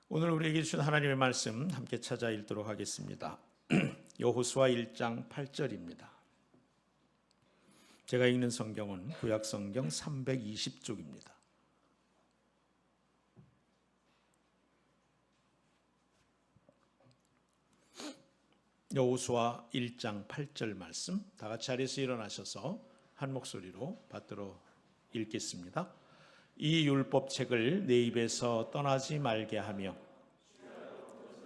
오늘 우리에게 주신 하나님의 말씀 함께 찾아 읽도록 하겠습니다. 여호수아 1장 8절입니다. 제가 읽는 성경은 구약성경 320쪽입니다. 여호수아 1장 8절 말씀, 다 같이 자리에서 일어나셔서 한 목소리로 받들어 읽겠습니다. 이 율법책을 내 입에서 떠나지 말게 하며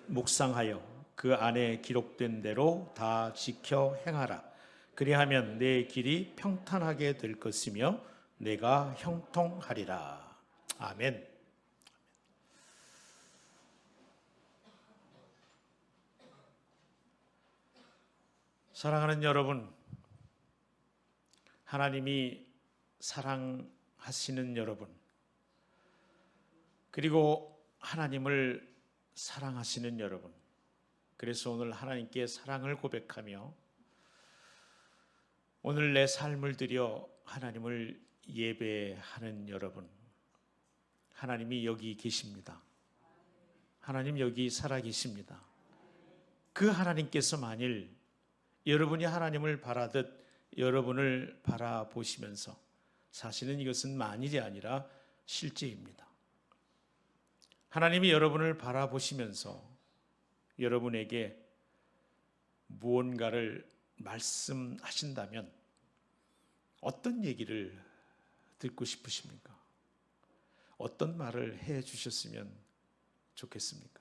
묵상하여 그 안에 기록된 대로 다 지켜 행하라. 그리하면 내 길이 평탄하게 될 것이며 내가 형통하리라. 아멘. 사랑하는 여러분, 하나님이 사랑하시는 여러분, 그리고 하나님을 사랑하시는 여러분, 그래서 오늘 하나님께 사랑을 고백하며 오늘 내 삶을 들여 하나님을 예배하는 여러분, 하나님이 여기 계십니다. 하나님 여기 살아계십니다. 그 하나님께서 만일 여러분이 하나님을 바라듯 여러분을 바라보시면서, 사실은 이것은 만일이 아니라 실제입니다. 하나님이 여러분을 바라보시면서 여러분에게 무언가를 말씀하신다면 어떤 얘기를 듣고 싶으십니까? 어떤 말을 해 주셨으면 좋겠습니까?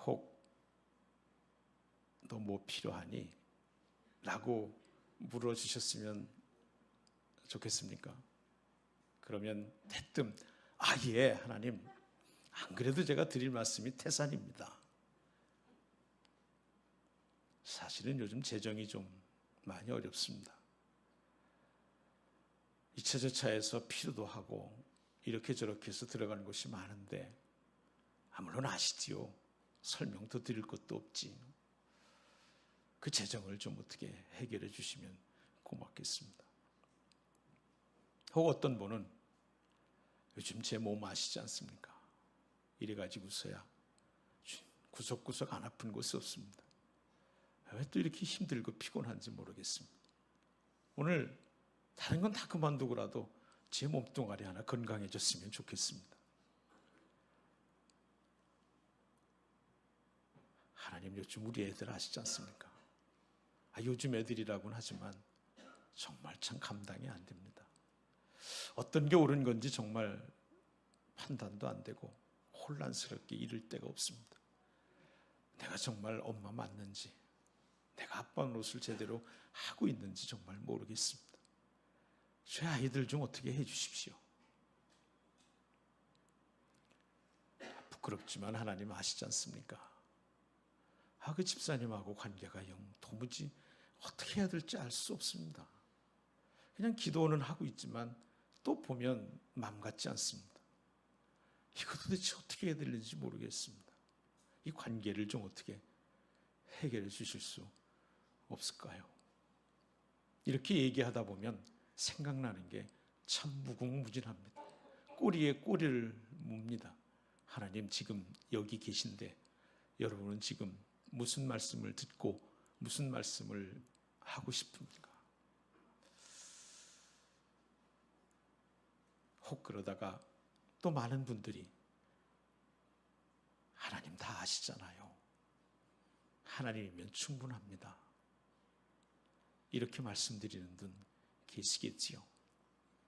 혹 너 뭐 필요하니? 라고 물어주셨으면 좋겠습니까? 그러면 대뜸 예 하나님, 안 그래도 제가 드릴 말씀이 태산입니다. 사실은 요즘 재정이 좀 많이 어렵습니다. 이차저차해서 필요도 하고 이렇게 저렇게 해서 들어가는 곳이 많은데, 물론 아시지요. 설명도 드릴 것도 없지. 그 재정을 좀 어떻게 해결해 주시면 고맙겠습니다. 혹 어떤 분은 요즘 제 몸 아시지 않습니까? 이래가지고서야 구석구석 안 아픈 곳이 없습니다. 왜 또 이렇게 힘들고 피곤한지 모르겠습니다. 오늘 다른 건 다 그만두고라도 제 몸뚱아리 하나 건강해졌으면 좋겠습니다. 하나님 요즘 우리 애들 아시지 않습니까? 요즘 애들이라고는 하지만 정말 참 감당이 안 됩니다. 어떤 게 옳은 건지 정말 판단도 안 되고 혼란스럽게 이를 데가 없습니다. 내가 정말 엄마 맞는지, 내가 아빠 노릇을 제대로 하고 있는지 정말 모르겠습니다. 제 아이들 좀 어떻게 해 주십시오. 부끄럽지만 하나님 아시지 않습니까? 그 집사님하고 관계가 영 도무지 어떻게 해야 될지 알 수 없습니다. 그냥 기도는 하고 있지만 또 보면 맘 같지 않습니다. 이거 도대체 어떻게 해야 되는지 모르겠습니다. 이 관계를 좀 어떻게 해결해 주실 수 없을까요? 이렇게 얘기하다 보면 생각나는 게 참 무궁무진합니다. 꼬리에 꼬리를 뭅니다. 하나님 지금 여기 계신데 여러분은 지금 무슨 말씀을 듣고 무슨 말씀을 하고 싶습니까? 혹 그러다가 또 많은 분들이 하나님 다 아시잖아요. 하나님이면 충분합니다. 이렇게 말씀드리는 분 계시겠지요.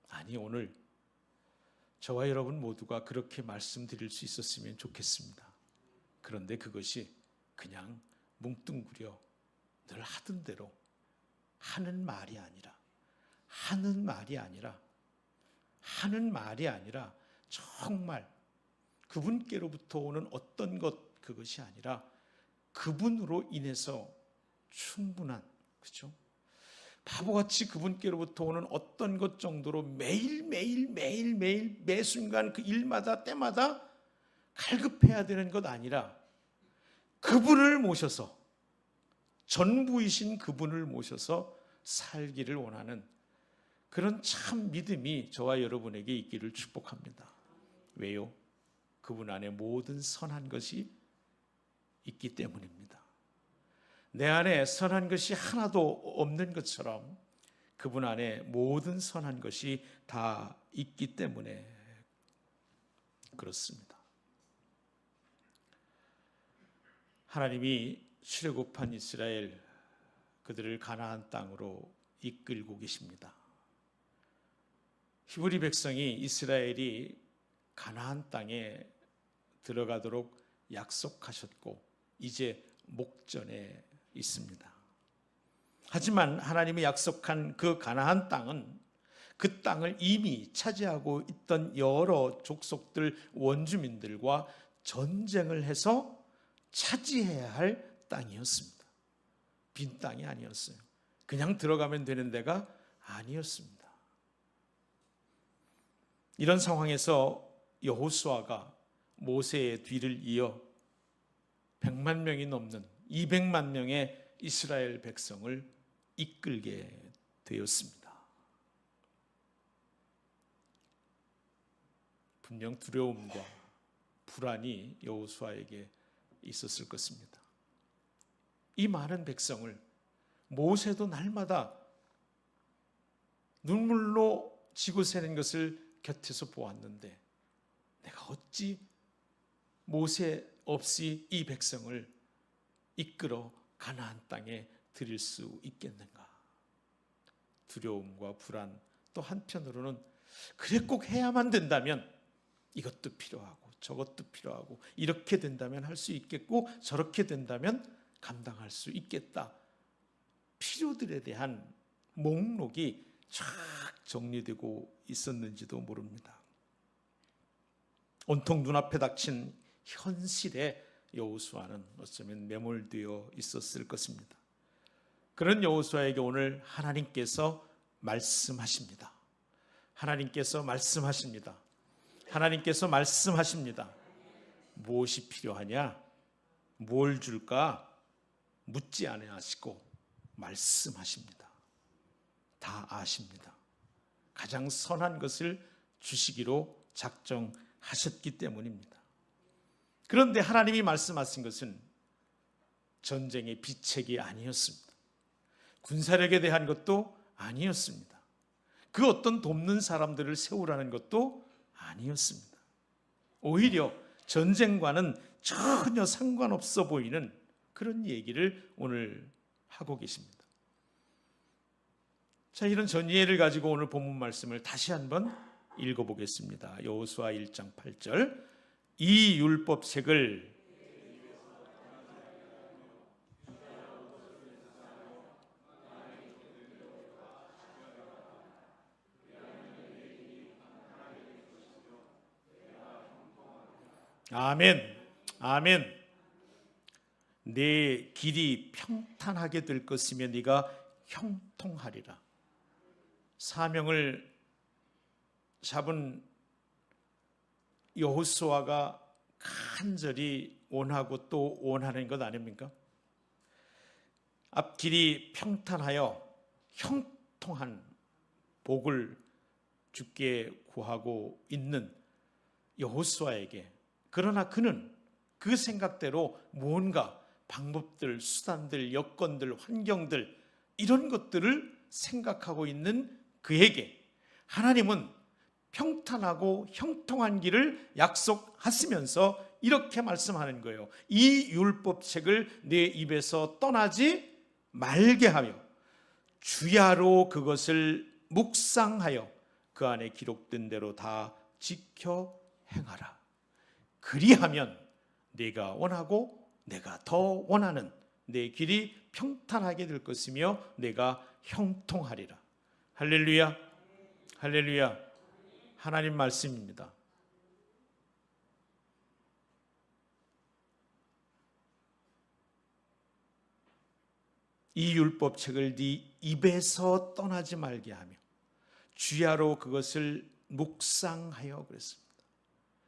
아니, 오늘 저와 여러분 모두가 그렇게 말씀드릴 수 있었으면 좋겠습니다. 그런데 그것이 그냥 뭉뚱그려 늘 하던 대로 하는 말이 아니라 정말 그분께로부터 오는 어떤 것, 그것이 아니라 그분으로 인해서 충분한, 그렇죠? 바보같이 그분께로부터 오는 어떤 것 정도로 매일매일 매 순간 그 일마다 때마다 갈급해야 되는 것 아니라 그분을 모셔서, 전부이신 그분을 모셔서 살기를 원하는 그런 참 믿음이 저와 여러분에게 있기를 축복합니다. 왜요? 그분 안에 모든 선한 것이 있기 때문입니다. 내 안에 선한 것이 하나도 없는 것처럼 그분 안에 모든 선한 것이 다 있기 때문에 그렇습니다. 하나님이 출애굽한 이스라엘, 그들을 가나안 땅으로 이끌고 계십니다. 히브리 백성이 이스라엘이 가나안 땅에 들어가도록 약속하셨고 이제 목전에 있습니다. 하지만 하나님이 약속한 그 가나안 땅은 그 땅을 이미 차지하고 있던 여러 족속들, 원주민들과 전쟁을 해서 차지해야 할 땅이었습니다. 빈 땅이 아니었어요. 그냥 들어가면 되는 데가 아니었습니다. 이런 상황에서 여호수아가 모세의 뒤를 이어 100만 명이 넘는 200만 명의 이스라엘 백성을 이끌게 되었습니다. 분명 두려움과 불안이 여호수아에게 있었을 것입니다. 이 많은 백성을 모세도 날마다 눈물로 지고 새는 것을 곁에서 보았는데 내가 어찌 모세 없이 이 백성을 이끌어 가나안 땅에 들일 수 있겠는가? 두려움과 불안, 또 한편으로는 그래 꼭 해야만 된다면 이것도 필요하고 저것도 필요하고 이렇게 된다면 할 수 있겠고 저렇게 된다면 감당할 수 있겠다. 필요들에 대한 목록이 쫙 정리되고 있었는지도 모릅니다. 온통 눈앞에 닥친 현실에 여호수아는 어쩌면 매몰되어 있었을 것입니다. 그런 여호수아에게 오늘 하나님께서 말씀하십니다. 하나님께서 말씀하십니다. 하나님께서 말씀하십니다. 무엇이 필요하냐? 뭘 줄까? 묻지 아니하시고 말씀하십니다. 다 아십니다. 가장 선한 것을 주시기로 작정하셨기 때문입니다. 그런데 하나님이 말씀하신 것은 전쟁의 비책이 아니었습니다. 군사력에 대한 것도 아니었습니다. 그 어떤 돕는 사람들을 세우라는 것도 아니었습니다. 오히려 전쟁과는 전혀 상관없어 보이는 그런 얘기를 오늘 하고 계십니다. 자, 이런 전이해를 가지고 오늘 본문 말씀을 다시 한번 읽어보겠습니다. 여호수아 1장 8절, 이 율법책을 아멘, 아멘. 내 길이 평탄하게 될 것이며 네가 형통하리라. 사명을 잡은 여호수아가 간절히 원하고 또 원하는 것 아닙니까? 앞길이 평탄하여 형통한 복을 주께 구하고 있는 여호수아에게, 그러나 그는 그 생각대로 뭔가 방법들, 수단들, 여건들, 환경들 이런 것들을 생각하고 있는 그에게 하나님은 평탄하고 형통한 길을 약속하시면서 이렇게 말씀하는 거예요. 이 율법책을 내 입에서 떠나지 말게 하며 주야로 그것을 묵상하여 그 안에 기록된 대로 다 지켜 행하라. 그리하면 내가 원하고 내가 더 원하는 내 길이 평탄하게 될 것이며 내가 형통하리라. 할렐루야, 할렐루야. 하나님 말씀입니다. 이 율법책을 네 입에서 떠나지 말게 하며 주야로 그것을 묵상하여 그랬습니다.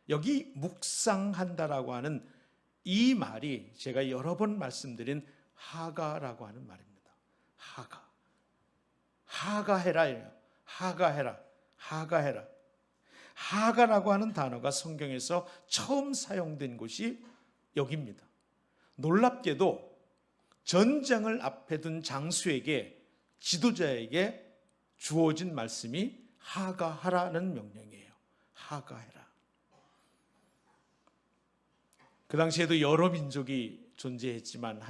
여기 묵상한다라고 하는 이 말이 제가 여러 번 말씀드린 하가라고 하는 말입니다. 하가해라예요. 하가해라, 하가해라. 하가라고 하는 단어가 성경에서 처음 사용된 곳이 여기입니다. 놀랍게도 전쟁을 앞에 둔 장수에게, 지도자에게 주어진 말씀이 하가하라는 명령이에요. 하가해라. 그 당시에도 여러 민족이 존재했지만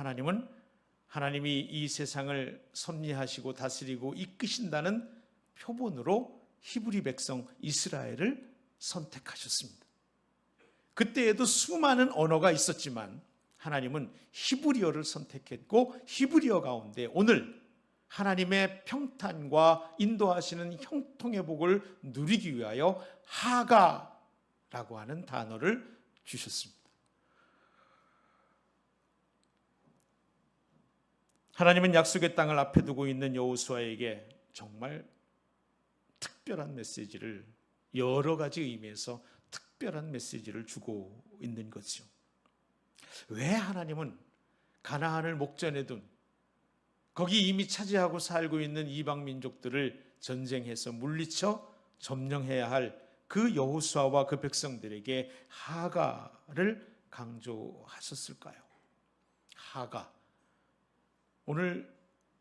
하나님이 이 세상을 섭리하시고 다스리고 이끄신다는 표본으로 히브리 백성 이스라엘을 선택하셨습니다. 그때에도 수많은 언어가 있었지만 하나님은 히브리어를 선택했고, 히브리어 가운데 오늘 하나님의 평탄과 인도하시는 형통의 복을 누리기 위하여 하가라고 하는 단어를 주셨습니다. 하나님은 약속의 땅을 앞에 두고 있는 여호수아에게 정말 특별한 메시지를, 여러 가지 의미에서 특별한 메시지를 주고 있는 거죠. 왜 하나님은 가나안을 목전에 둔, 거기 이미 차지하고 살고 있는 이방 민족들을 전쟁해서 물리쳐 점령해야 할 그 여호수아와 그 백성들에게 하가를 강조하셨을까요? 하가, 오늘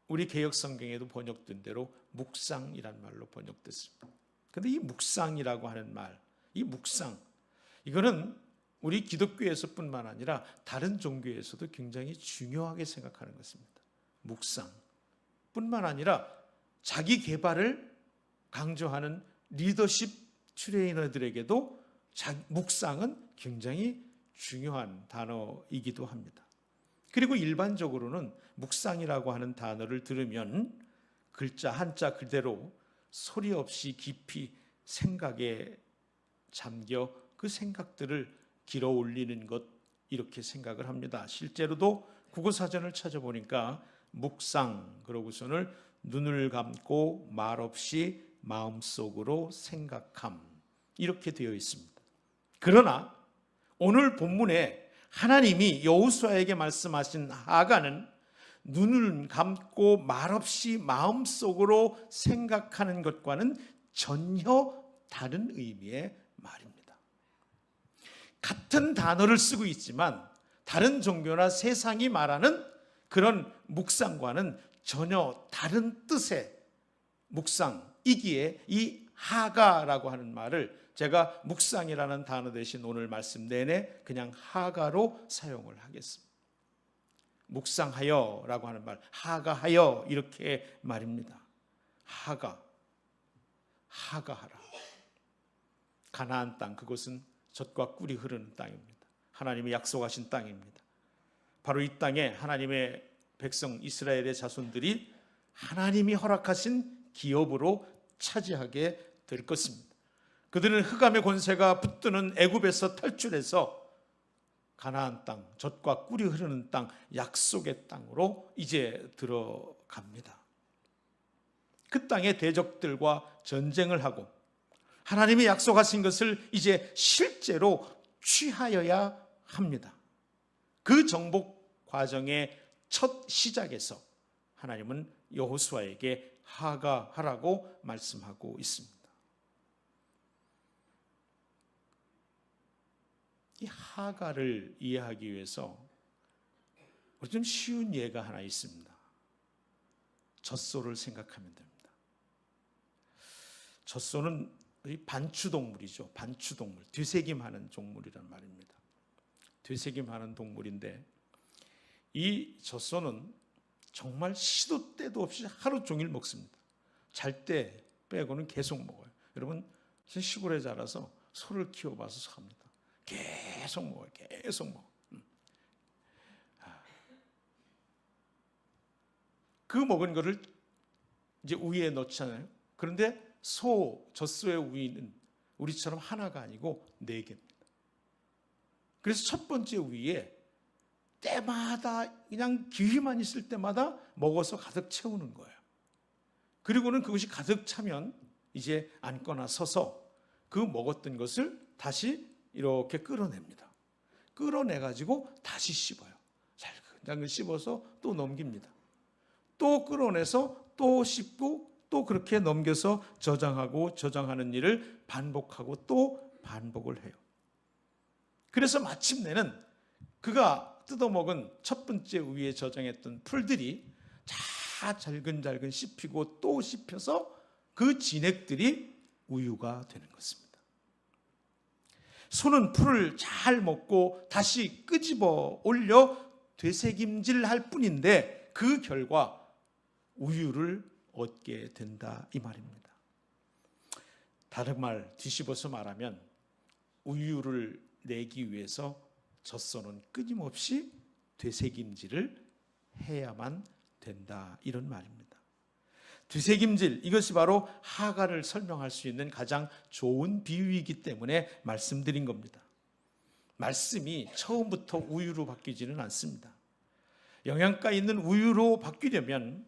우리 개역 성경에도 번역된 대로 묵상이란 말로 번역됐습니다. 그런데 이 묵상이라고 하는 말, 이 묵상, 이거는 우리 기독교에서뿐만 아니라 다른 종교에서도 굉장히 중요하게 생각하는 것입니다. 묵상뿐만 아니라 자기 개발을 강조하는 리더십 트레이너들에게도 묵상은 굉장히 중요한 단어이기도 합니다. 그리고 일반적으로는 묵상이라고 하는 단어를 들으면 글자 한자 그대로 소리 없이 깊이 생각에 잠겨 그 생각들을 길어 올리는 것, 이렇게 생각을 합니다. 실제로도 국어사전을 찾아보니까 묵상, 그러고서는 눈을 감고 말없이 마음속으로 생각함, 이렇게 되어 있습니다. 그러나 오늘 본문에 하나님이 여호수아에게 말씀하신 하가는 눈을 감고 말없이 마음속으로 생각하는 것과는 전혀 다른 의미의 말입니다. 같은 단어를 쓰고 있지만 다른 종교나 세상이 말하는 그런 묵상과는 전혀 다른 뜻의 묵상이기에 이 하가라고 하는 말을 제가 묵상이라는 단어 대신 오늘 말씀 내내 그냥 하가로 사용을 하겠습니다. 묵상하여라고 하는 말, 하가하여, 이렇게 말입니다. 하가하라. 가나안 땅, 그곳은 젖과 꿀이 흐르는 땅입니다. 하나님이 약속하신 땅입니다. 바로 이 땅에 하나님의 백성 이스라엘의 자손들이 하나님이 허락하신 기업으로 차지하게 될 것입니다. 그들은 흑암의 권세가 붙드는 애굽에서 탈출해서 가나안 땅, 젖과 꿀이 흐르는 땅, 약속의 땅으로 이제 들어갑니다. 그 땅의 대적들과 전쟁을 하고 하나님이 약속하신 것을 이제 실제로 취하여야 합니다. 그 정복 과정의 첫 시작에서 하나님은 여호수아에게 하가하라고 말씀하고 있습니다. 이 하가를 이해하기 위해서 우리 좀 쉬운 예가 하나 있습니다. 젖소를 생각하면 됩니다. 젖소는 반추동물이죠. 반추동물, 되새김하는 동물이란 말입니다. 되새김하는 동물인데 이 젖소는 정말 시도 때도 없이 하루 종일 먹습니다. 잘 때 빼고는 계속 먹어요. 여러분, 시골에 자라서 소를 키워봐서 합니다. 계속 먹어요. 계속 먹어. 그 먹은 거를 이제 우유에 넣잖아요. 그런데 젖소의 우유는 우리처럼 하나가 아니고 4개입니다. 그래서 첫 번째 우유에 때마다 그냥 기회만 있을 때마다 먹어서 가득 채우는 거예요. 그리고는 그것이 가득 차면 이제 앉거나 서서 그 먹었던 것을 다시 이렇게 끌어냅니다. 끌어내가지고 다시 씹어요. 잘 씹어서 또 넘깁니다. 또 끌어내서 또 씹고 또 그렇게 넘겨서 저장하고 저장하는 일을 반복하고 또 반복을 해요. 그래서 마침내는 그가 뜯어먹은 첫 번째 우유에 저장했던 풀들이 다 잘근잘근 씹히고 또 씹혀서 그 진액들이 우유가 되는 것입니다. 소는 풀을 잘 먹고 다시 끄집어 올려 되새김질할 뿐인데 그 결과 우유를 얻게 된다 이 말입니다. 다른 말 뒤집어서 말하면 우유를 내기 위해서 젖소는 끊임없이 되새김질을 해야만 된다 이런 말입니다. 되새김질, 이것이 바로 하가를 설명할 수 있는 가장 좋은 비유이기 때문에 말씀드린 겁니다. 말씀이 처음부터 우유로 바뀌지는 않습니다. 영양가 있는 우유로 바뀌려면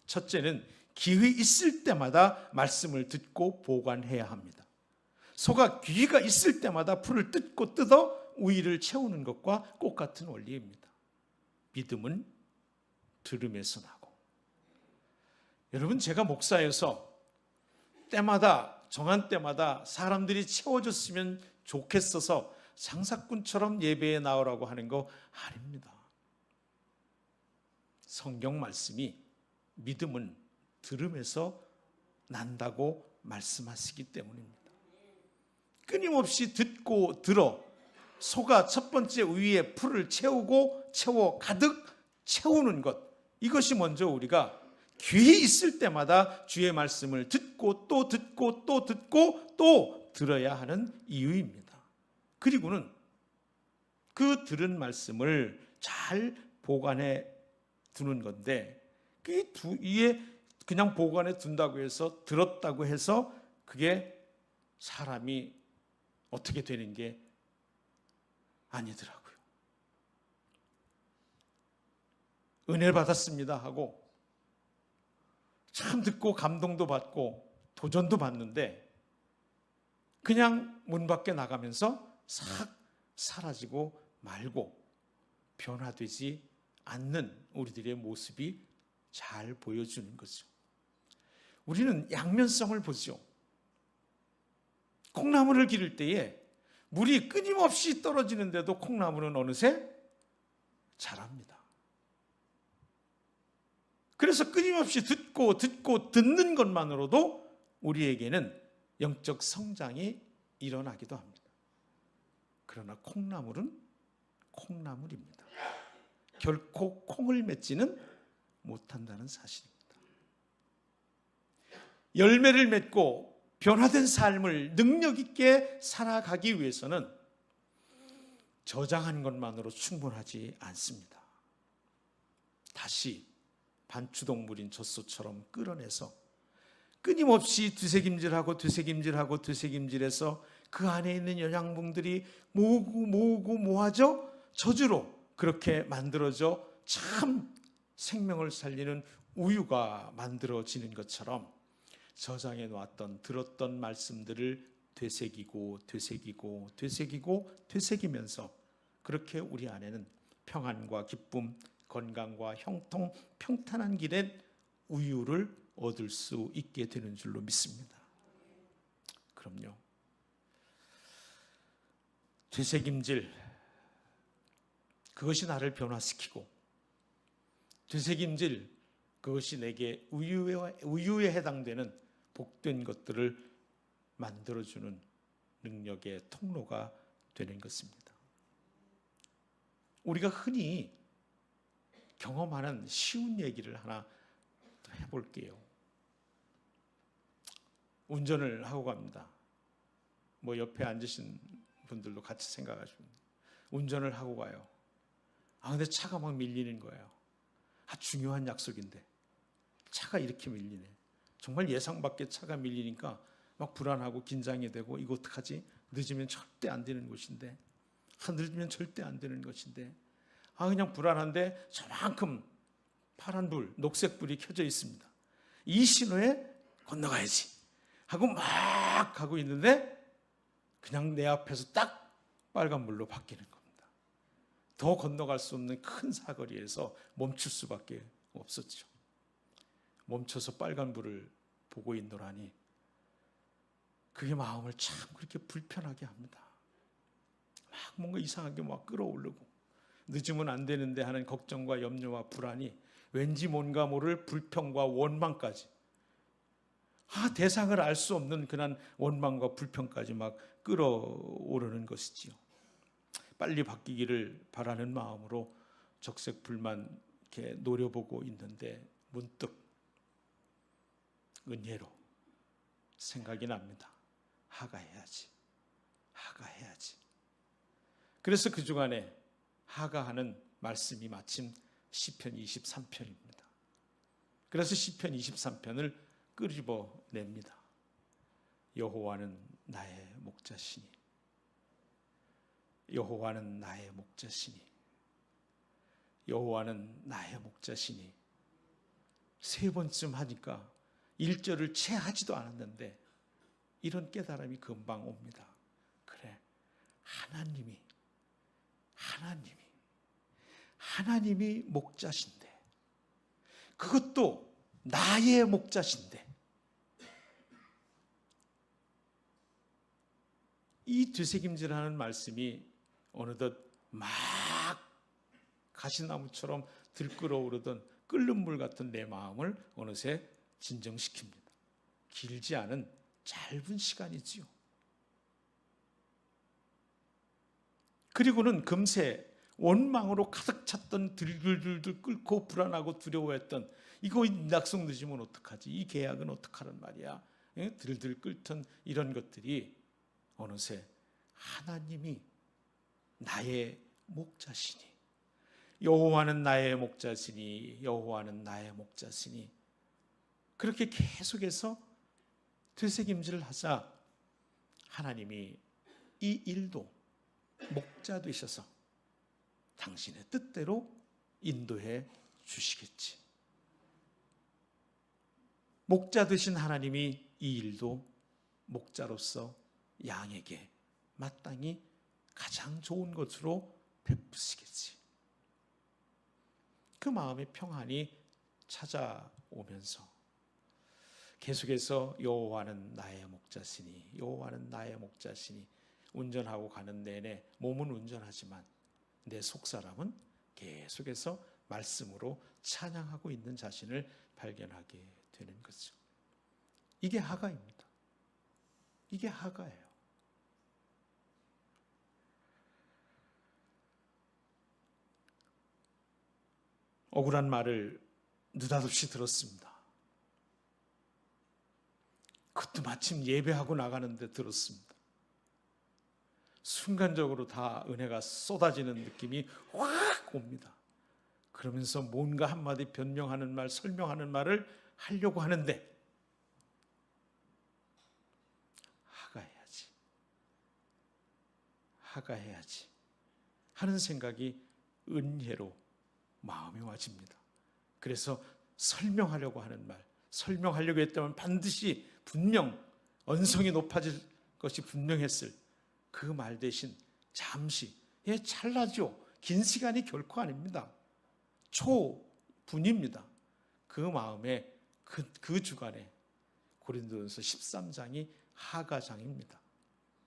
첫째는 기회 있을 때마다 말씀을 듣고 보관해야 합니다. 소가 기회가 있을 때마다 풀을 뜯고 뜯어 우유를 채우는 것과 똑같은 원리입니다. 믿음은 들음에서 나고. 여러분, 제가 목사여서 때마다 정한 때마다 사람들이 채워줬으면 좋겠어서 장사꾼처럼 예배에 나오라고 하는 거 아닙니다. 성경 말씀이 믿음은 들음에서 난다고 말씀하시기 때문입니다. 끊임없이 듣고 들어 소가 첫 번째 우유에 풀을 채워 가득 채우는 것, 이것이 먼저 우리가 기회 있을 때마다 주의 말씀을 듣고 또 듣고 또 듣고 또 들어야 하는 이유입니다. 그리고는 그 들은 말씀을 잘 보관해 두는 건데, 이에 그냥 보관해 둔다고 해서, 들었다고 해서 그게 사람이 어떻게 되는 게 아니더라고요. 은혜 받았습니다 하고 참 듣고 감동도 받고 도전도 받는데 그냥 문 밖에 나가면서 싹 사라지고 말고 변화되지 않는 우리들의 모습이 잘 보여주는 거죠. 우리는 양면성을 보죠. 콩나물을 기를 때에 물이 끊임없이 떨어지는데도 콩나물은 어느새 자랍니다. 그래서 끊임없이 듣고 듣는 것만으로도 우리에게는 영적 성장이 일어나기도 합니다. 그러나 콩나물은 콩나물입니다. 결코 콩을 맺지는 못한다는 사실입니다. 열매를 맺고 변화된 삶을 능력 있게 살아가기 위해서는 저장한 것만으로 충분하지 않습니다. 다시 반추동물인 젖소처럼 끌어내서 끊임없이 되새김질해서 그 안에 있는 영양분들이 모으고 모아져 저주로 그렇게 만들어져 참 생명을 살리는 우유가 만들어지는 것처럼 저장해 놓았던 들었던 말씀들을 되새기면서 그렇게 우리 안에는 평안과 기쁨, 건강과 형통, 평탄한 길에 우유를 얻을 수 있게 되는 줄로 믿습니다. 그럼요. 되새김질, 그것이 나를 변화시키고, 되새김질, 그것이 내게 우유에 해당되는 복된 것들을 만들어주는 능력의 통로가 되는 것입니다. 우리가 흔히 경험하는 쉬운 얘기를 하나 더 해볼게요. 운전을 하고 갑니다. 뭐 옆에 앉으신 분들도 같이 생각하시면 운전을 하고 가요. 근데 차가 막 밀리는 거예요. 중요한 약속인데 차가 이렇게 밀리네. 정말 예상 밖의 차가 밀리니까 막 불안하고 긴장이 되고 이거 어떡하지? 늦으면 절대 안 되는 것인데, 늦으면 절대 안 되는 것인데, 그냥 불안한데 저만큼 파란 불, 녹색 불이 켜져 있습니다. 이 신호에 건너가야지 하고 막 가고 있는데 그냥 내 앞에서 딱 빨간불로 바뀌는 겁니다. 더 건너갈 수 없는 큰 사거리에서 멈출 수밖에 없었죠. 멈춰서 빨간불을 보고 있노라니 그게 마음을 참 그렇게 불편하게 합니다. 막 뭔가 이상하게 막 끌어오르고 늦으면 안 되는데 하는 걱정과 염려와 불안이 왠지 뭔가 모를 불평과 원망까지 대상을 알 수 없는 그런 원망과 불평까지 막 끌어오르는 것이지요. 빨리 바뀌기를 바라는 마음으로 적색불만 이렇게 노려보고 있는데 문득 은혜로 생각이 납니다. 하가해야지. 그래서 그 주간에 하가하는 말씀이 마침 시편 23편입니다. 그래서 시편 23편을 끄집어냅니다. 여호와는 나의 목자시니, 여호와는 나의 목자시니, 여호와는 나의 목자시니. 세 번쯤 하니까 1절을 채 하지도 않았는데 이런 깨달음이 금방 옵니다. 그래, 하나님이 목자신데, 그것도 나의 목자신데, 이 되새김질하는 말씀이 어느덧 막 가시나무처럼 들끓어오르던 끓는 물 같은 내 마음을 어느새 진정시킵니다. 길지 않은 짧은 시간이지요. 그리고는 금세 원망으로 가득 찼던 들들들들 끓고 불안하고 두려워했던 이거 약속 늦으면 어떡하지? 이 계약은 어떡하란 말이야? 들들 끓던 이런 것들이 어느새 하나님이 나의 목자시니, 여호와는 나의 목자시니, 여호와는 나의 목자시니, 그렇게 계속해서 되새김질을 하자 하나님이 이 일도 목자 되셔서 당신의 뜻대로 인도해 주시겠지. 목자 되신 하나님이 이 일도 목자로서 양에게 마땅히 가장 좋은 것으로 베푸시겠지. 그 마음의 평안이 찾아오면서 계속해서 여호와는 나의 목자시니, 여호와는 나의 목자시니, 운전하고 가는 내내 몸은 운전하지만 내 속사람은 계속해서 말씀으로 찬양하고 있는 자신을 발견하게 되는 거죠. 이게 하가입니다. 이게 하가예요. 억울한 말을 느닷없이 들었습니다. 그것도 마침 예배하고 나가는데 들었습니다. 순간적으로 다 은혜가 쏟아지는 느낌이 확 옵니다. 그러면서 뭔가 한마디 변명하는 말, 설명하는 말을 하려고 하는데 하가해야지 하는 생각이 은혜로 마음에 와집니다. 그래서 설명하려고 하는 말, 설명하려고 했다면 반드시 분명 언성이 높아질 것이 분명했을 그 말 대신 잠시, 찰나죠. 긴 시간이 결코 아닙니다. 초분입니다. 그 마음에 그 주간에 고린도전서 13장이 하가장입니다.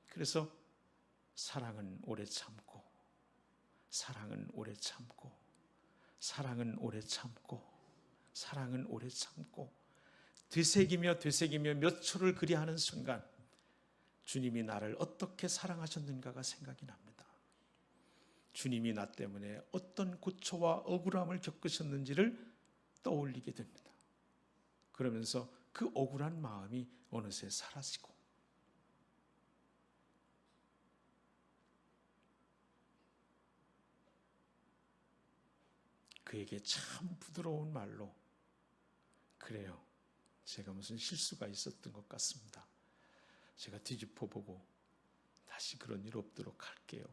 그래서 사랑은 오래 참고, 사랑은 오래 참고, 사랑은 오래 참고, 사랑은 오래 참고, 되새기며 몇 초를 그리하는 순간 주님이 나를 어떻게 사랑하셨는가가 생각이 납니다. 주님이 나 때문에 어떤 고초와 억울함을 겪으셨는지를 떠올리게 됩니다. 그러면서 그 억울한 마음이 어느새 사라지고 그에게 참 부드러운 말로, 그래요, 제가 무슨 실수가 있었던 것 같습니다. 제가 뒤집어보고 다시 그런 일 없도록 할게요.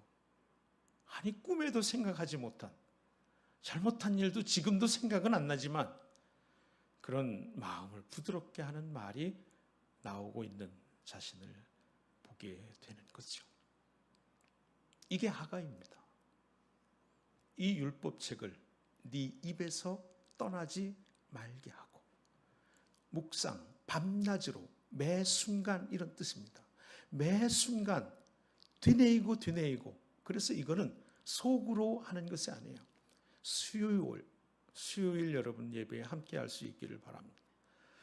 아니, 꿈에도 생각하지 못한, 잘못한 일도 지금도 생각은 안 나지만 그런 마음을 부드럽게 하는 말이 나오고 있는 자신을 보게 되는 거죠. 이게 하가입니다. 이 율법책을 네 입에서 떠나지 말게 하고 묵상, 밤낮으로 매 순간 이런 뜻입니다. 매 순간 되뇌이고 그래서 이거는 속으로 하는 것이 아니에요. 수요일 여러분 예배에 함께 할 수 있기를 바랍니다.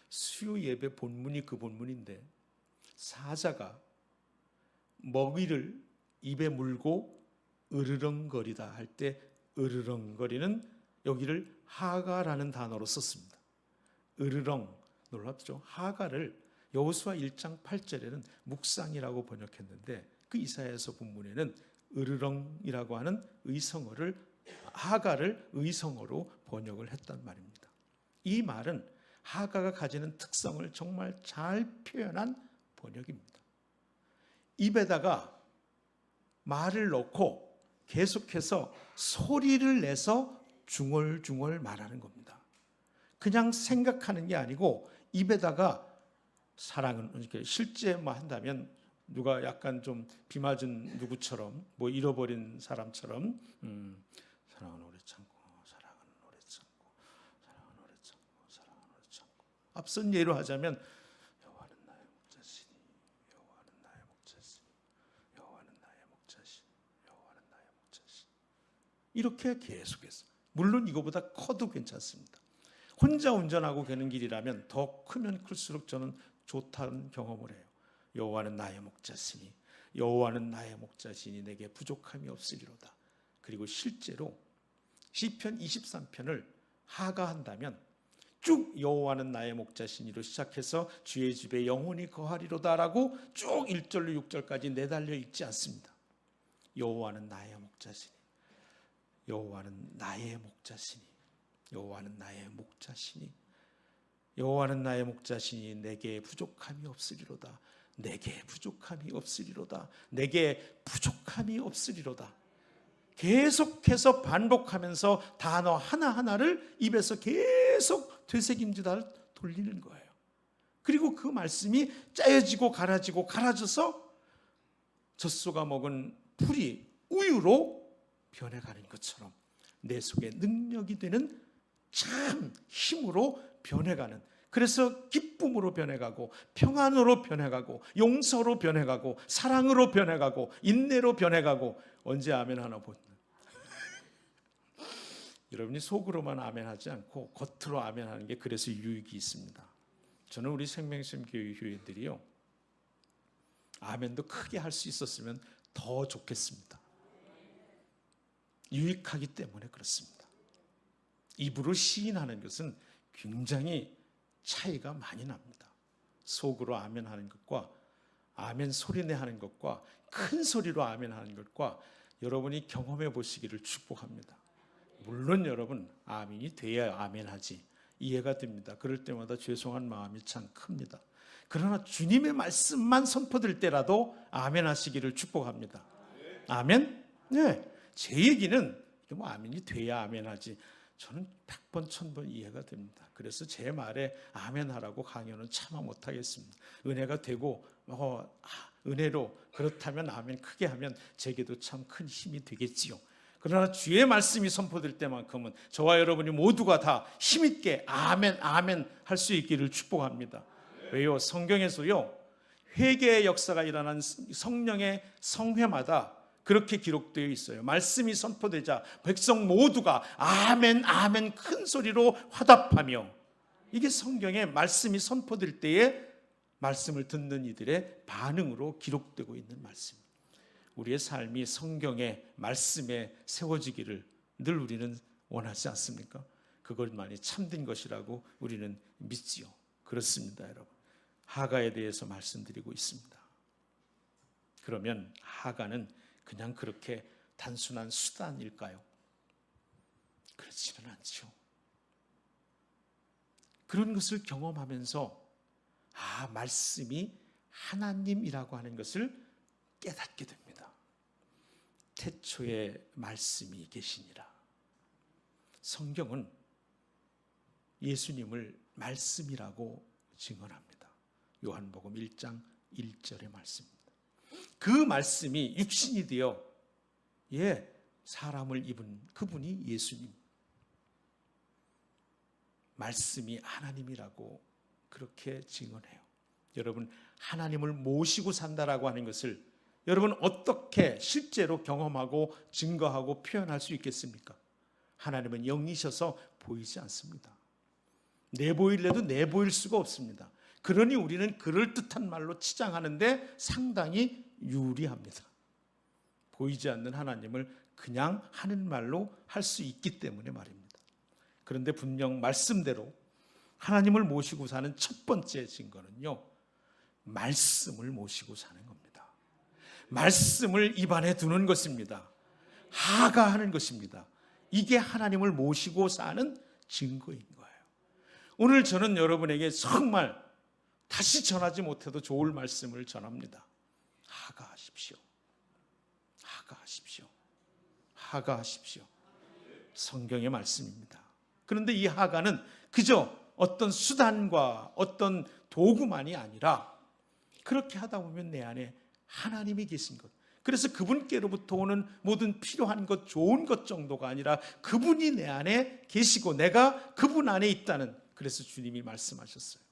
수요 예배 본문이 그 본문인데 사자가 먹이를 입에 물고 으르렁거리다 할 때 으르렁거리는 여기를 하가라는 단어로 썼습니다. 으르렁, 놀랍죠? 하가를 여호수아 1장 8절에는 묵상이라고 번역했는데 그 이사야서 본문에는 으르렁이라고 하는 의성어를 하가를 의성어로 번역을 했단 말입니다. 이 말은 하가가 가지는 특성을 정말 잘 표현한 번역입니다. 입에다가 말을 넣고 계속해서 소리를 내서 중얼중얼 말하는 겁니다. 그냥 생각하는 게 아니고 입에다가 사랑은 이렇게 실제 뭐 한다면 누가 약간 좀 비 맞은 누구처럼 뭐 잃어버린 사람처럼 사랑은 오래 참고 사랑은 오래 참고 사랑은 오래 참고 사랑은 오래 참고 앞선 예로 하자면 여호와는 나의 목자시니 여호와는 나의 목자시니 여호와는 나의 목자시니 여호와는 나의 목자시니 이렇게 계속해서 물론 이거보다 커도 괜찮습니다. 혼자 운전하고 가는 길이라면 더 크면 클수록 저는 좋다는 경험을 해요. 여호와는 나의 목자시니 여호와는 나의 목자시니 내게 부족함이 없으리로다. 그리고 실제로 시편 23편을 하가한다면 쭉 여호와는 나의 목자시니로 시작해서 주의 집에 영원히 거하리로다라고 쭉 1절로 6절까지 내달려 있지 않습니다. 여호와는 나의 목자시니 여호와는 나의 목자시니 여호와는 나의 목자시니 여호와는 나의 목자시니 내게 부족함이 없으리로다. 내게 부족함이 없으리로다. 내게 부족함이 없으리로다. 계속해서 반복하면서 단어 하나하나를 입에서 계속 되새김질을 돌리는 거예요. 그리고 그 말씀이 짜여지고 갈아져서 젖소가 먹은 풀이 우유로 변해가는 것처럼 내 속에 능력이 되는 참 힘으로 변해가는, 그래서 기쁨으로 변해가고 평안으로 변해가고 용서로 변해가고 사랑으로 변해가고 인내로 변해가고 언제 아멘 하나 보는 여러분이 속으로만 아멘하지 않고 겉으로 아멘하는 게 그래서 유익이 있습니다. 저는 우리 생명샘 교회 교회들이요 아멘도 크게 할 수 있었으면 더 좋겠습니다. 유익하기 때문에 그렇습니다. 입으로 시인하는 것은 굉장히 차이가 많이 납니다. 속으로 아멘 하는 것과 아멘 소리내 하는 것과 큰 소리로 아멘 하는 것과 여러분이 경험해 보시기를 축복합니다. 물론 여러분 아멘이 돼야 아멘 하지 이해가 됩니다. 그럴 때마다 죄송한 마음이 참 큽니다. 그러나 주님의 말씀만 선포될 때라도 아멘 하시기를 축복합니다. 아멘? 네. 제 얘기는 뭐 아멘이 돼야 아멘 하지 저는 100번 1000번 이해가 됩니다. 그래서 제 말에 아멘 하라고 강요는 차마 못하겠습니다. 은혜가 되고 은혜로 그렇다면 아멘 크게 하면 제게도 참 큰 힘이 되겠지요. 그러나 주의 말씀이 선포될 때만큼은 저와 여러분이 모두가 다 힘있게 아멘 아멘 할 수 있기를 축복합니다. 왜요? 성경에서요 회개의 역사가 일어난 성령의 성회마다 그렇게 기록되어 있어요. 말씀이 선포되자 백성 모두가 아멘 아멘 큰 소리로 화답하며, 이게 성경에 말씀이 선포될 때에 말씀을 듣는 이들의 반응으로 기록되고 있는 말씀입니다. 우리의 삶이 성경의 말씀에 세워지기를 늘 우리는 원하지 않습니까? 그것만이 참된 것이라고 우리는 믿지요. 그렇습니다, 여러분. 하가에 대해서 말씀드리고 있습니다. 그러면 하가는 그냥 그렇게 단순한 수단일까요? 그렇지는 않죠. 그런 것을 경험하면서 말씀이 하나님이라고 하는 것을 깨닫게 됩니다. 태초에 말씀이 계시니라. 성경은 예수님을 말씀이라고 증언합니다. 요한복음 1장 1절의 말씀입니다. 그 말씀이 육신이 되어 사람을 입은 그분이 예수님. 말씀이 하나님이라고 그렇게 증언해요. 여러분, 하나님을 모시고 산다라고 하는 것을 여러분 어떻게 실제로 경험하고 증거하고 표현할 수 있겠습니까? 하나님은 영이셔서 보이지 않습니다. 내보일래도 내보일 수가 없습니다. 그러니 우리는 그럴듯한 말로 치장하는데 상당히 유리합니다. 보이지 않는 하나님을 그냥 하는 말로 할 수 있기 때문에 말입니다. 그런데 분명 말씀대로 하나님을 모시고 사는 첫 번째 증거는요, 말씀을 모시고 사는 겁니다. 말씀을 입안에 두는 것입니다. 하가하는 것입니다. 이게 하나님을 모시고 사는 증거인 거예요. 오늘 저는 여러분에게 정말 다시 전하지 못해도 좋을 말씀을 전합니다. 하가하십시오. 하가하십시오. 하가하십시오. 성경의 말씀입니다. 그런데 이 하가는 그저 어떤 수단과 어떤 도구만이 아니라 그렇게 하다 보면 내 안에 하나님이 계신 것, 그래서 그분께로부터 오는 모든 필요한 것, 좋은 것 정도가 아니라 그분이 내 안에 계시고 내가 그분 안에 있다는, 그래서 주님이 말씀하셨어요.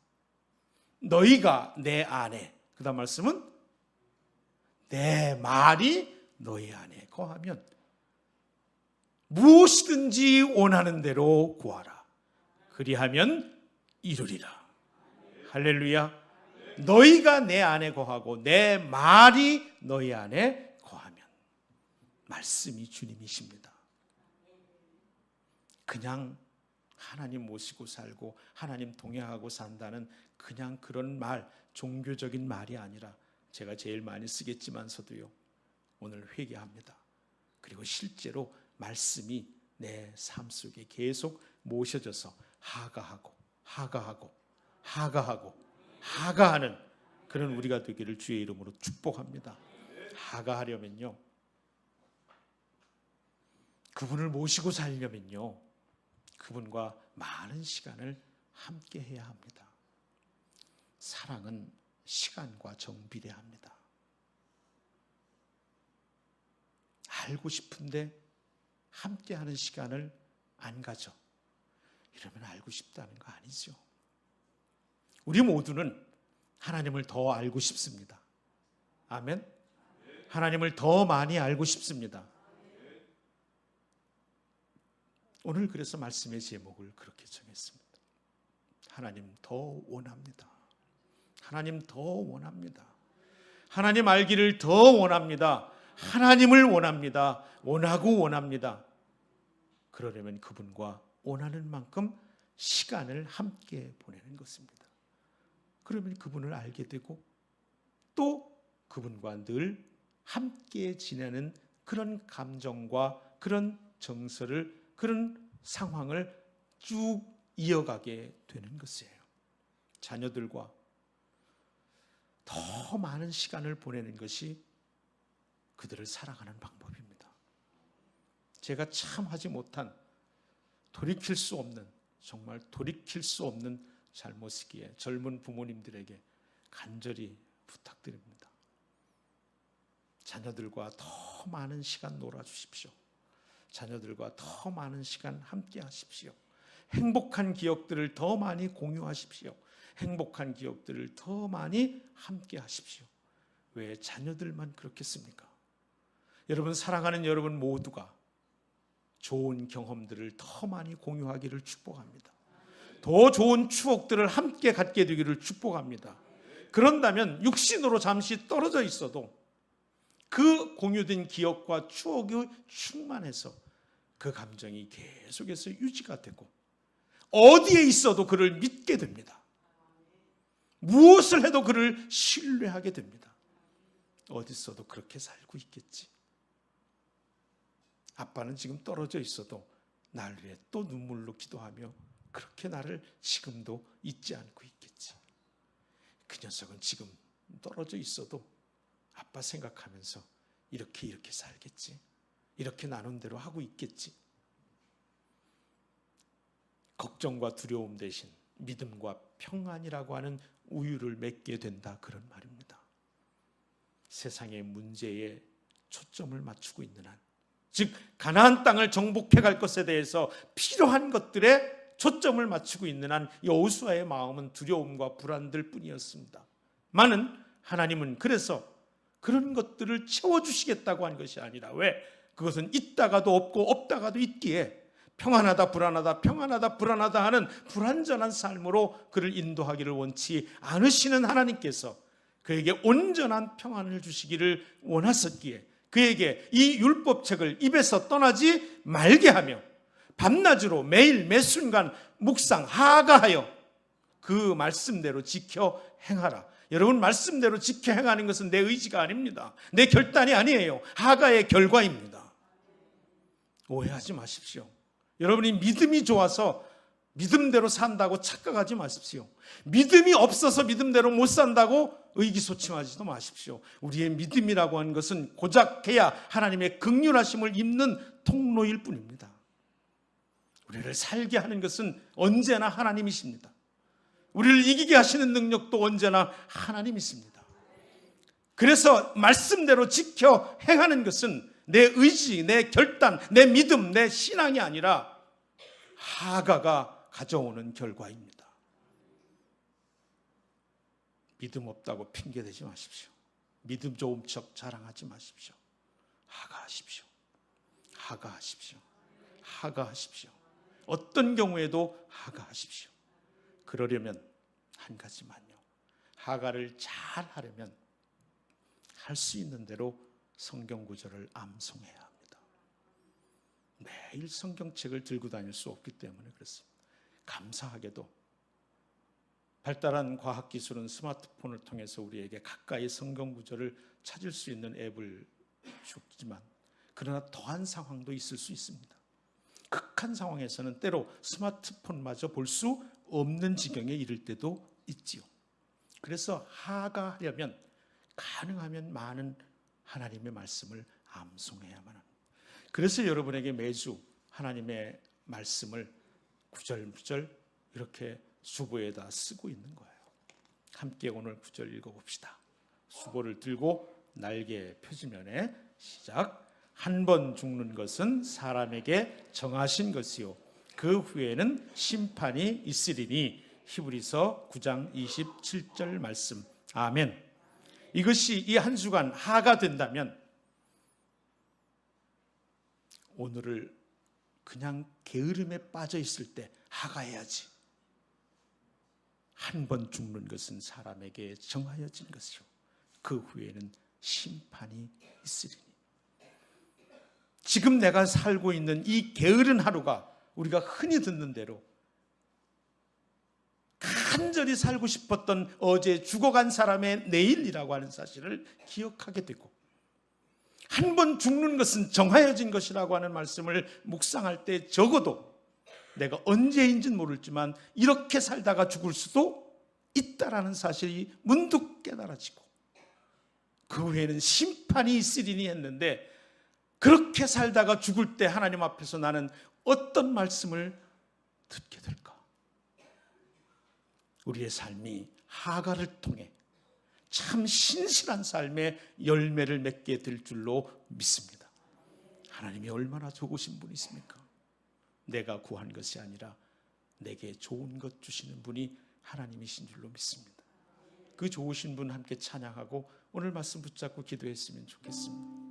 너희가 내 안에, 그 다음 말씀은 내 말이 너희 안에 거하면 무엇이든지 원하는 대로 구하라. 그리하면 이루리라. 할렐루야. 너희가 내 안에 거하고 내 말이 너희 안에 거하면, 말씀이 주님이십니다. 그냥 하나님 모시고 살고 하나님 동행하고 산다는 그냥 그런 말, 종교적인 말이 아니라 제가 제일 많이 쓰겠지만서도요, 오늘 회개합니다. 그리고 실제로 말씀이 내 삶 속에 계속 모셔져서 하가하고 하가하고 하가하고 하가하는 그런 우리가 되기를 주의 이름으로 축복합니다. 하가하려면요, 그분을 모시고 살려면요, 그분과 많은 시간을 함께 해야 합니다. 사랑은 시간과 정비례합니다. 알고 싶은데 함께하는 시간을 안 가져. 이러면 알고 싶다는 거 아니죠. 우리 모두는 하나님을 더 알고 싶습니다. 아멘. 하나님을 더 많이 알고 싶습니다. 오늘 그래서 말씀의 제목을 그렇게 정했습니다. 하나님 더 원합니다. 하나님 더 원합니다. 하나님 알기를 더 원합니다. 하나님을 원합니다. 원하고 원합니다. 그러려면 그분과 원하는 만큼 시간을 함께 보내는 것입니다. 그러면 그분을 알게 되고 또 그분과 늘 함께 지내는 그런 감정과 그런 정서를, 그런 상황을 쭉 이어가게 되는 것이에요. 자녀들과 더 많은 시간을 보내는 것이 그들을 사랑하는 방법입니다. 제가 참 하지 못한, 돌이킬 수 없는, 정말 돌이킬 수 없는 잘못이기에 젊은 부모님들에게 간절히 부탁드립니다. 자녀들과 더 많은 시간 놀아주십시오. 자녀들과 더 많은 시간 함께 하십시오. 행복한 기억들을 더 많이 공유하십시오. 행복한 기억들을 더 많이 함께 하십시오. 왜 자녀들만 그렇겠습니까? 여러분, 사랑하는 여러분 모두가 좋은 경험들을 더 많이 공유하기를 축복합니다. 더 좋은 추억들을 함께 갖게 되기를 축복합니다. 그런다면 육신으로 잠시 떨어져 있어도 그 공유된 기억과 추억이 충만해서 그 감정이 계속해서 유지가 되고 어디에 있어도 그를 믿게 됩니다. 무엇을 해도 그를 신뢰하게 됩니다. 어디 있어도 그렇게 살고 있겠지. 아빠는 지금 떨어져 있어도 날 위해 또 눈물로 기도하며 그렇게 나를 지금도 잊지 않고 있겠지. 그 녀석은 지금 떨어져 있어도 아빠 생각하면서 이렇게 살겠지. 이렇게 나눈 대로 하고 있겠지. 걱정과 두려움 대신 믿음과 평안이라고 하는 우유를 맺게 된다, 그런 말입니다. 세상의 문제에 초점을 맞추고 있는 한, 즉 가나안 땅을 정복해 갈 것에 대해서 필요한 것들에 초점을 맞추고 있는 한 여호수아의 마음은 두려움과 불안들 뿐이었습니다. 많은 하나님은 그래서 그런 것들을 채워주시겠다고 한 것이 아니라, 왜? 그것은 있다가도 없고 없다가도 있기에 평안하다 불안하다 평안하다 불안하다 하는 불완전한 삶으로 그를 인도하기를 원치 않으시는 하나님께서 그에게 온전한 평안을 주시기를 원하셨기에 그에게 이 율법책을 입에서 떠나지 말게 하며 밤낮으로 매일 매순간 묵상 하가하여 그 말씀대로 지켜 행하라. 여러분, 말씀대로 지켜 행하는 것은 내 의지가 아닙니다. 내 결단이 아니에요. 하가의 결과입니다. 오해하지 마십시오. 여러분이 믿음이 좋아서 믿음대로 산다고 착각하지 마십시오. 믿음이 없어서 믿음대로 못 산다고 의기소침하지도 마십시오. 우리의 믿음이라고 하는 것은 고작해야 하나님의 긍휼하심을 입는 통로일 뿐입니다. 우리를 살게 하는 것은 언제나 하나님이십니다. 우리를 이기게 하시는 능력도 언제나 하나님이십니다. 그래서 말씀대로 지켜 행하는 것은 내 의지, 내 결단, 내 믿음, 내 신앙이 아니라 하가가 가져오는 결과입니다. 믿음 없다고 핑계대지 마십시오. 믿음 좋은 척 자랑하지 마십시오. 하가하십시오. 하가하십시오. 하가하십시오. 어떤 경우에도 하가하십시오. 그러려면 한 가지만요. 하가를 잘 하려면 할 수 있는 대로 성경 구절을 암송해야 합니다. 매일 성경책을 들고 다닐 수 없기 때문에 그렇습니다. 감사하게도 발달한 과학기술은 스마트폰을 통해서 우리에게 가까이 성경 구절을 찾을 수 있는 앱을 주지만, 그러나 더한 상황도 있을 수 있습니다. 극한 상황에서는 때로 스마트폰마저 볼 수 없는 지경에 이를 때도 있지요. 그래서 하가하려면 가능하면 많은 하나님의 말씀을 암송해야만 합니다. 그래서 여러분에게 매주 하나님의 말씀을 구절구절 이렇게 수보에다 쓰고 있는 거예요. 함께 오늘 구절 읽어봅시다. 수보를 들고 날개 표지면에 시작. 한 번 죽는 것은 사람에게 정하신 것이요 그 후에는 심판이 있으리니. 히브리서 9장 27절 말씀. 아멘. 이것이 이 한 주간 하가 된다면 오늘을 그냥 게으름에 빠져 있을 때 하가해야지. 한 번 죽는 것은 사람에게 정하여진 것이요 그 후에는 심판이 있으리니. 지금 내가 살고 있는 이 게으른 하루가 우리가 흔히 듣는 대로 간절히 살고 싶었던 어제 죽어간 사람의 내일이라고 하는 사실을 기억하게 되고, 한 번 죽는 것은 정하여진 것이라고 하는 말씀을 묵상할 때 적어도 내가 언제인지는 모르지만 이렇게 살다가 죽을 수도 있다라는 사실이 문득 깨달아지고, 그 후에는 심판이 있으리니 했는데, 그렇게 살다가 죽을 때 하나님 앞에서 나는 어떤 말씀을 듣게 될까? 우리의 삶이 하가를 통해 참 신실한 삶의 열매를 맺게 될 줄로 믿습니다. 하나님이 얼마나 좋으신 분이십니까? 내가 구한 것이 아니라 내게 좋은 것 주시는 분이 하나님이신 줄로 믿습니다. 그 좋으신 분 함께 찬양하고 오늘 말씀 붙잡고 기도했으면 좋겠습니다.